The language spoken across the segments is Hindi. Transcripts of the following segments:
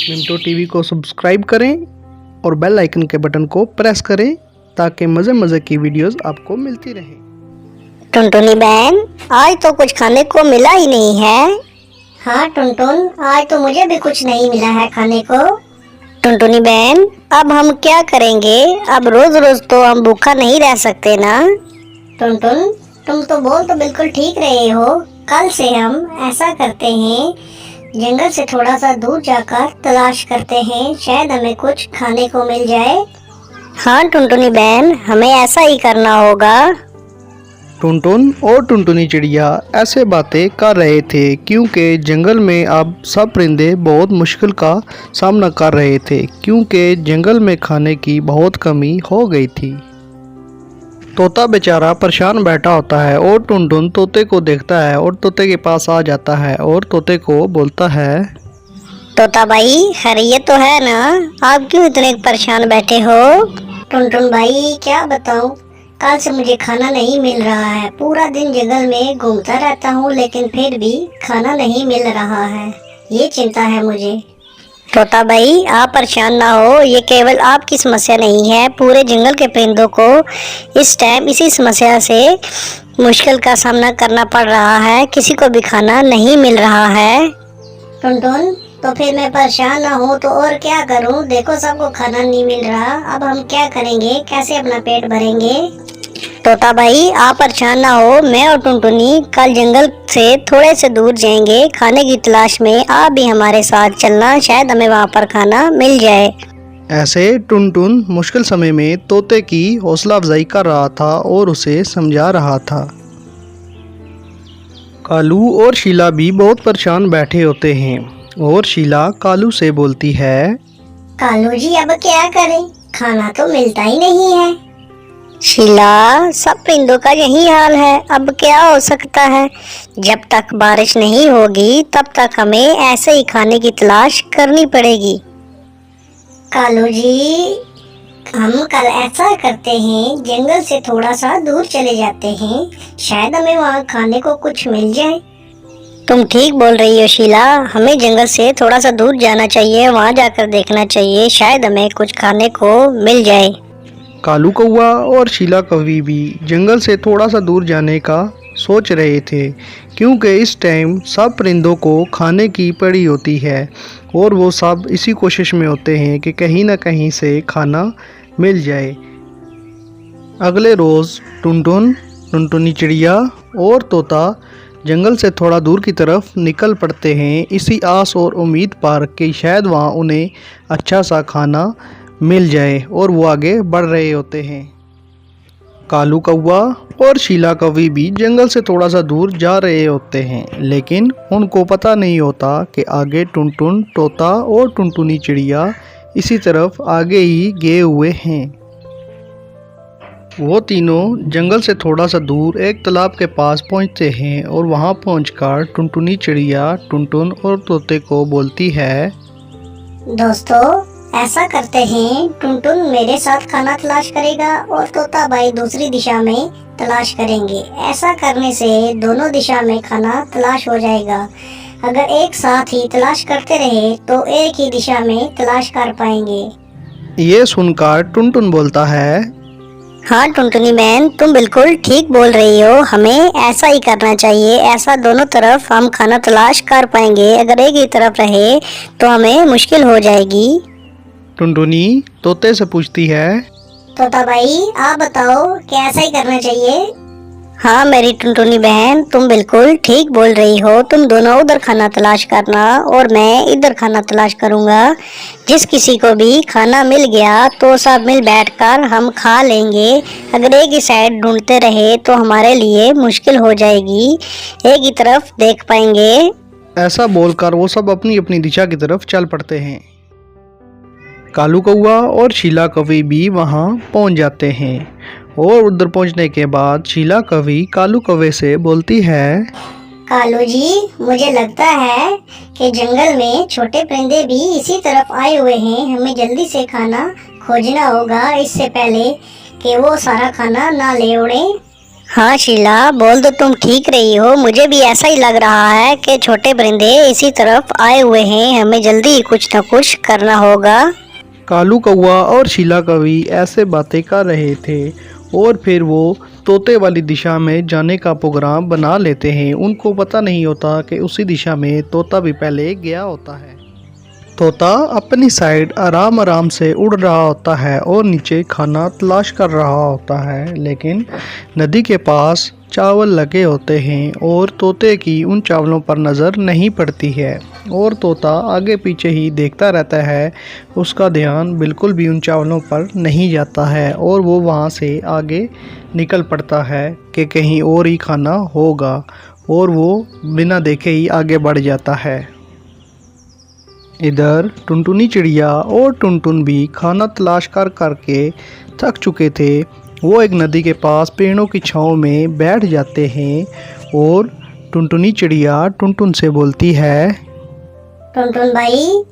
मिंटो टीवी को सब्सक्राइब करें और बेल आइकन के बटन को प्रेस करें ताकि मज़े मज़े की वीडियोस आपको मिलती रहें। टुनटुनी बहन, आज तो कुछ खाने को मिला ही नहीं है। हाँ टुनटुन, आज तो मुझे भी कुछ नहीं मिला है खाने को। टुनटुनी बहन, अब हम क्या करेंगे? अब रोज रोज तो हम भूखा नहीं रह सकते ना। टुनटुन, तुम तो बोल तो बिल्कुल ठीक रहे हो। कल से हम ऐसा करते हैं, जंगल से थोड़ा सा दूर जाकर तलाश करते हैं, शायद हमें कुछ खाने को मिल जाए। हाँ टुनटुनी बहन, हमें ऐसा ही करना होगा। टुनटुन और टुनटुनी चिड़िया ऐसे बातें कर रहे थे क्योंकि जंगल में अब सब परिंदे बहुत मुश्किल का सामना कर रहे थे क्योंकि जंगल में खाने की बहुत कमी हो गई थी। तोता बेचारा परेशान बैठा होता है और टुनटुन तोते को देखता है और तोते के पास आ जाता है और तोते को बोलता है, तोता भाई, खैरियत तो है ना? आप क्यों इतने परेशान बैठे हो? टुनटुन भाई, क्या बताऊं, कल से मुझे खाना नहीं मिल रहा है। पूरा दिन जंगल में घूमता रहता हूँ लेकिन फिर भी खाना नहीं मिल रहा है। ये चिंता है मुझे। तोता भाई, आप परेशान ना हो, ये केवल आपकी समस्या नहीं है, पूरे जंगल के परिंदों को इस टाइम इसी समस्या से मुश्किल का सामना करना पड़ रहा है। किसी को भी खाना नहीं मिल रहा है। टुनटुन, तो फिर मैं परेशान ना हूँ तो और क्या करूँ? देखो सबको खाना नहीं मिल रहा, अब हम क्या करेंगे? कैसे अपना पेट भरेंगे? तोता भाई, आप परेशान ना हो, मैं और टुनटुनी कल जंगल से थोड़े से दूर जाएंगे खाने की तलाश में। आप भी हमारे साथ चलना, शायद हमें वहाँ पर खाना मिल जाए। ऐसे टुनटुन मुश्किल समय में तोते की हौसला अफजाई कर रहा था और उसे समझा रहा था। कालू और शीला भी बहुत परेशान बैठे होते हैं और शीला कालू से बोलती है, कालू जी, अब क्या करें? खाना तो मिलता ही नहीं है। शीला, सब परिंदों का यही हाल है, अब क्या हो सकता है? जब तक बारिश नहीं होगी तब तक हमें ऐसे ही खाने की तलाश करनी पड़ेगी। कालू जी, हम कल ऐसा करते हैं, जंगल से थोड़ा सा दूर चले जाते हैं, शायद हमें वहाँ खाने को कुछ मिल जाए। तुम ठीक बोल रही हो शीला, हमें जंगल से थोड़ा सा दूर जाना चाहिए, वहाँ जाकर देखना चाहिए, शायद हमें कुछ खाने को मिल जाए। कालू कौवा और शीला कौवी भी जंगल से थोड़ा सा दूर जाने का सोच रहे थे क्योंकि इस टाइम सब परिंदों को खाने की पड़ी होती है और वो सब इसी कोशिश में होते हैं कि कहीं ना कहीं से खाना मिल जाए। अगले रोज़ टुनटुन, टुनटुनी चिड़िया और तोता जंगल से थोड़ा दूर की तरफ निकल पड़ते हैं इसी आस और उम्मीद पर कि शायद वहाँ उन्हें अच्छा सा खाना मिल जाए और वो आगे बढ़ रहे होते हैं। कालू कौवा और शीला कौवी भी जंगल से थोड़ा सा दूर जा रहे होते हैं लेकिन उनको पता नहीं होता कि आगे टुनटुन, तोता और टुनटुनी चिड़िया इसी तरफ आगे ही गए हुए हैं। वो तीनों जंगल से थोड़ा सा दूर एक तालाब के पास पहुंचते हैं और वहां पहुंचकर टुनटुनी चिड़िया टुनटुन और तोते को बोलती है, दोस्तों, ऐसा करते हैं, टुनटुन मेरे साथ खाना तलाश करेगा और तोता भाई दूसरी दिशा में तलाश करेंगे। ऐसा करने से दोनों दिशा में खाना तलाश हो जाएगा। अगर एक साथ ही तलाश करते रहे तो एक ही दिशा में तलाश कर पाएंगे। ये सुनकर टुनटुन बोलता है, हाँ टुनटुनी बहन, तुम बिल्कुल ठीक बोल रही हो, हमें ऐसा ही करना चाहिए। ऐसा दोनों तरफ हम खाना तलाश कर पाएंगे, अगर एक ही तरफ रहे तो हमें मुश्किल हो जाएगी। टुनटुनी तोते से पूछती है, तोता भाई, आप बताओ, क्या ऐसा ही करना चाहिए? हाँ मेरी टुनटुनी बहन, तुम बिल्कुल ठीक बोल रही हो। तुम दोनों उधर खाना तलाश करना और मैं इधर खाना तलाश करूँगा। जिस किसी को भी खाना मिल गया तो सब मिल बैठकर हम खा लेंगे। अगर एक ही साइड ढूंढते रहे तो हमारे लिए मुश्किल हो जाएगी, एक ही तरफ देख पाएंगे। ऐसा बोलकर वो सब अपनी अपनी दिशा की तरफ चल पड़ते हैं। कालू कौवा और शीला कौवी भी वहाँ पहुँच जाते हैं और उधर पहुँचने के बाद शीला कौवी कालू कौवे से बोलती है, कालू जी, मुझे लगता है कि जंगल में छोटे परिंदे भी इसी तरफ आए हुए हैं, हमें जल्दी से खाना खोजना होगा इससे पहले कि वो सारा खाना ना ले उड़े। हाँ शीला, बोल तो तुम ठीक रही हो। मुझे भी ऐसा ही लग रहा है कि छोटे परिंदे इसी तरफ आए हुए हैं। हमें जल्दी ही कुछ न कुछ करना होगा। कालू कौवा और शीला कवि ऐसे बातें कर रहे थे और फिर वो तोते वाली दिशा में जाने का प्रोग्राम बना लेते हैं। उनको पता नहीं होता कि उसी दिशा में तोता भी पहले गया होता है। तोता अपनी साइड आराम आराम से उड़ रहा होता है और नीचे खाना तलाश कर रहा होता है, लेकिन नदी के पास चावल लगे होते हैं और तोते की उन चावलों पर नज़र नहीं पड़ती है और तोता आगे पीछे ही देखता रहता है। उसका ध्यान बिल्कुल भी उन चावलों पर नहीं जाता है और वो वहाँ से आगे निकल पड़ता है कि कहीं और ही खाना होगा और वो बिना देखे ही आगे बढ़ जाता है। इधर टुनटुनी चिड़िया और टुनटुन भी खाना तलाश कर करके थक चुके थे। वो एक नदी के पास पेड़ों की छांव में बैठ जाते हैं और टुनटुनी चिड़िया टुनटुन से बोलती है, टुनटुन भाई,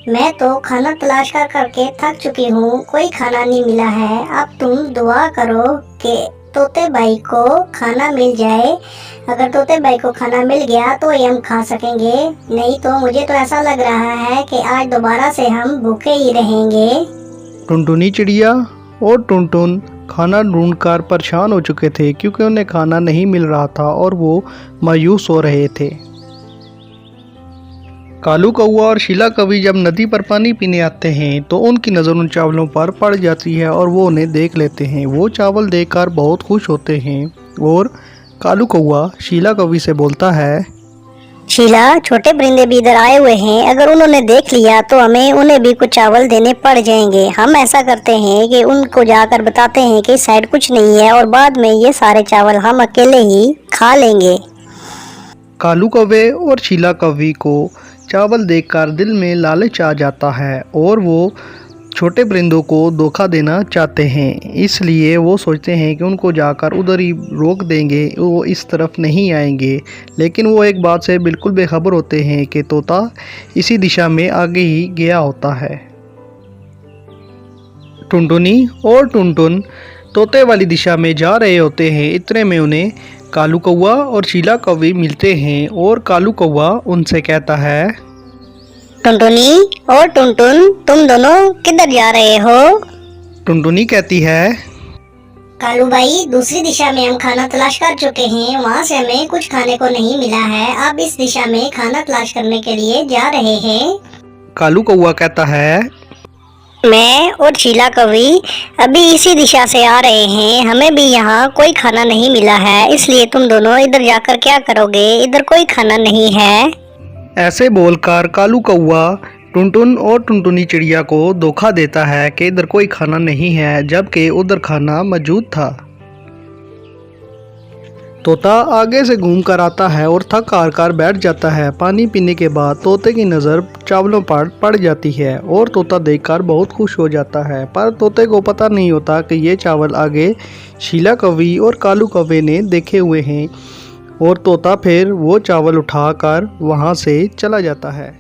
मैं तो खाना तलाश कर करके थक चुकी हूँ, कोई खाना नहीं मिला है। अब तुम दुआ करो कि तोते भाई को खाना मिल जाए। अगर तोते भाई को खाना मिल गया तो ये हम खा सकेंगे, नहीं तो मुझे तो ऐसा लग रहा है कि आज दोबारा से हम भूखे ही रहेंगे। टुनटुनी चिड़िया और टुनटुन खाना ढूंढकर परेशान हो चुके थे क्योंकि उन्हें खाना नहीं मिल रहा था और वो मायूस हो रहे थे। कालू कौवा और शीला कवि जब नदी पर पानी पीने आते हैं तो उनकी नज़र उन चावलों पर पड़ जाती है और वो उन्हें देख लेते हैं। वो चावल देखकर बहुत खुश होते हैं और कालू कौवा शीला कवि से बोलता है, शीला, छोटे परिंदे भी इधर आए हुए हैं। अगर उन्होंने देख लिया तो हमें उन्हें भी कुछ चावल देने पड़ जाएंगे। हम ऐसा करते हैं कि उनको जाकर बताते हैं कि इस साइड कुछ नहीं है और बाद में ये सारे चावल हम अकेले ही खा लेंगे। कालू कौवे और शीला कवि को चावल देखकर दिल में लालच आ जाता है और वो छोटे परिंदों को धोखा देना चाहते हैं। इसलिए वो सोचते हैं कि उनको जाकर उधर ही रोक देंगे, वो इस तरफ नहीं आएंगे। लेकिन वो एक बात से बिल्कुल बेखबर होते हैं कि तोता इसी दिशा में आगे ही गया होता है। टुनटुनी और टुनटुन तोते वाली दिशा में जा रहे होते हैं। इतने में उन्हें कालू कौवा और शीला कवि मिलते हैं और कालू कौवा उनसे कहता है, टुनटुनी और टुनटुन, तुम दोनों किधर जा रहे हो? टुनटुनी कहती है, कालू भाई, दूसरी दिशा में हम खाना तलाश कर चुके हैं, वहाँ से हमें कुछ खाने को नहीं मिला है। अब इस दिशा में खाना तलाश करने के लिए जा रहे हैं। कालू कौवा कहता है, मैं और शीला कवि अभी इसी दिशा से आ रहे हैं, हमें भी यहाँ कोई खाना नहीं मिला है, इसलिए तुम दोनों इधर जाकर क्या करोगे? इधर कोई खाना नहीं है। ऐसे बोलकर कालू कौवा टुनटुन और टुनटुनी चिड़िया को धोखा देता है कि इधर कोई खाना नहीं है, जबकि उधर खाना मौजूद था। तोता आगे से घूम कर आता है और थक हार कर बैठ जाता है। पानी पीने के बाद तोते की नज़र चावलों पर पड़ जाती है और तोता देखकर बहुत खुश हो जाता है, पर तोते को पता नहीं होता कि ये चावल आगे शीला कवि और कालू कौवे ने देखे हुए हैं और तोता फिर वो चावल उठाकर वहाँ से चला जाता है।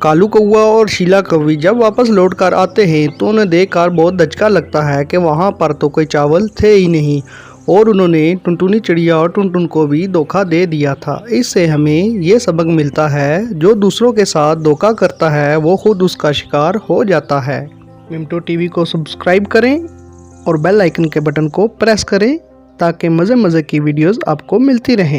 कालू कौवा और शीला कवि जब वापस लौट कर आते हैं तो उन्हें देखकर बहुत धचका लगता है कि वहाँ पर तो कोई चावल थे ही नहीं और उन्होंने टुनटुनी चिड़िया और टुनटुन को भी धोखा दे दिया था। इससे हमें ये सबक मिलता है, जो दूसरों के साथ धोखा करता है वो खुद उसका शिकार हो जाता है। मिंटो टीवी को सब्सक्राइब करें और बेल आइकन के बटन को प्रेस करें ताकि मज़े मज़े की वीडियोस आपको मिलती रहें।